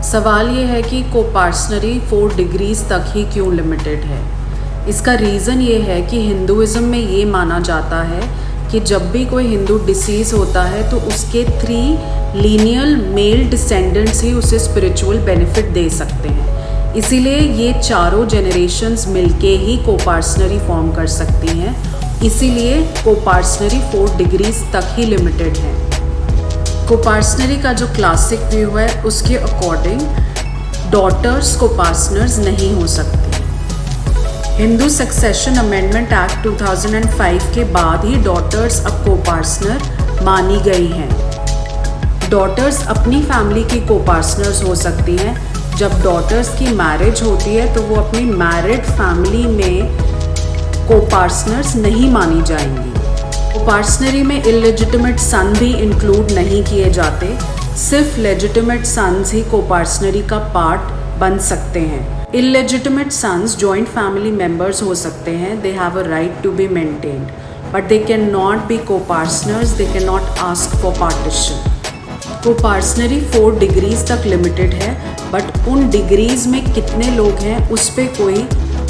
सवाल ये है कि कोपार्सनरी 4 डिग्रीज तक ही क्यों लिमिटेड है। इसका रीज़न ये है कि हिंदुइज़्म में ये माना जाता है कि जब भी कोई हिंदू डिसीज़ होता है तो उसके 3 लीनियल मेल डिसेंडेंट्स ही उसे स्पिरिचुअल बेनिफिट दे सकते हैं। इसीलिए ये चारों जनरेशन्स मिलके ही कोपार्सनरी फॉर्म कर सकती हैं। इसीलिए कोपार्सनरी 4 डिग्रीज तक ही लिमिटेड है। कोपार्सनरी का जो क्लासिक व्यू है उसके अकॉर्डिंग डॉटर्स कोपार्सनर्स नहीं हो सकती। हिंदू सक्सेशन अमेंडमेंट एक्ट 2005 के बाद ही डॉटर्स अब कोपार्सनर मानी गई हैं। डॉटर्स अपनी फैमिली की कोपार्सनर्स हो सकती हैं। जब डॉटर्स की मैरिज होती है तो वो अपनी मैरिड फैमिली में कोपार्सनर्स नहीं मानी जाएंगी। कोपार्सनरी में इलेजिटिमेट सन भी इंक्लूड नहीं किए जाते। सिर्फ लेजिटिमेट सन्स ही कोपार्सनरी का पार्ट बन सकते हैं। Illegitimate sons joint family members हो सकते हैं। They have a right to be maintained but they can not be coparceners. They can not ask for partition. Coparcenary 4 degrees तक लिमिटेड है बट उन डिग्रीज में कितने लोग हैं उस पर कोई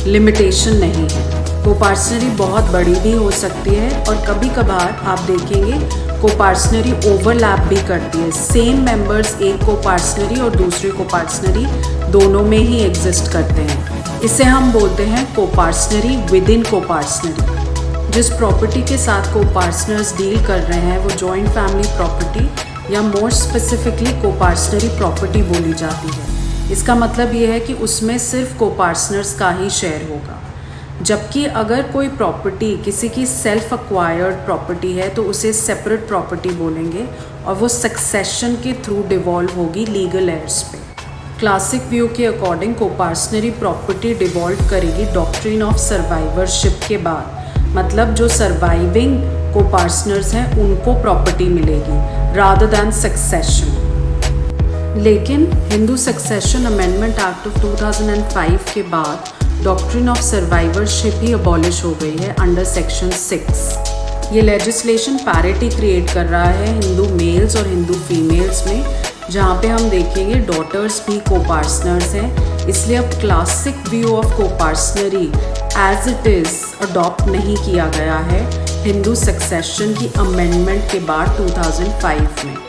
लिमिटेशन नहीं है। कोपार्सनरी बहुत बड़ी भी हो सकती है और कभी कभार आप देखेंगे कोपार्सनरी ओवरलैप भी करती है। सेम मेंबर्स एक कोपार्सनरी और दूसरे कोपार्सनरी दोनों में ही एग्जिस्ट करते हैं। इसे हम बोलते हैं कोपार्सनरी विद इन कोपार्सनरी। जिस प्रॉपर्टी के साथ कोपार्सनर्स डील कर रहे हैं वो जॉइंट फैमिली प्रॉपर्टी या मोर स्पेसिफिकली कोपार्सनरी प्रॉपर्टी बोली जाती है। इसका मतलब ये है कि उसमें सिर्फ कोपार्सनर्स का ही शेयर होगा। जबकि अगर कोई प्रॉपर्टी किसी की सेल्फ एक्वायर्ड प्रॉपर्टी है तो उसे सेपरेट प्रॉपर्टी बोलेंगे और वो सक्सेशन के थ्रू डिवॉल्व होगी लीगल एयर्स पे। क्लासिक व्यू के अकॉर्डिंग कोपार्सनरी प्रॉपर्टी डिवॉल्व करेगी डॉक्ट्रिन ऑफ सर्वाइवरशिप के बाद। मतलब जो सर्वाइविंग कोपार्सनर्स हैं उनको प्रॉपर्टी मिलेगी रादर दैन सक्सेशन। लेकिन Hindu succession amendment act of 2005 के बाद डॉक्ट्रिन ऑफ सर्वाइवरशिप ही अबॉलिश हो गई है अंडर सेक्शन 6। ये लेजिस्लेशन पैरिटी क्रिएट कर रहा है हिंदू मेल्स और हिंदू फीमेल्स में, जहाँ पे हम देखेंगे डॉटर्स भी कोपार्सनर्स हैं। इसलिए अब classic view of coparcenary as it is adopt नहीं किया गया है हिंदू सक्सेशन की अमेंडमेंट के बाद 2005 में।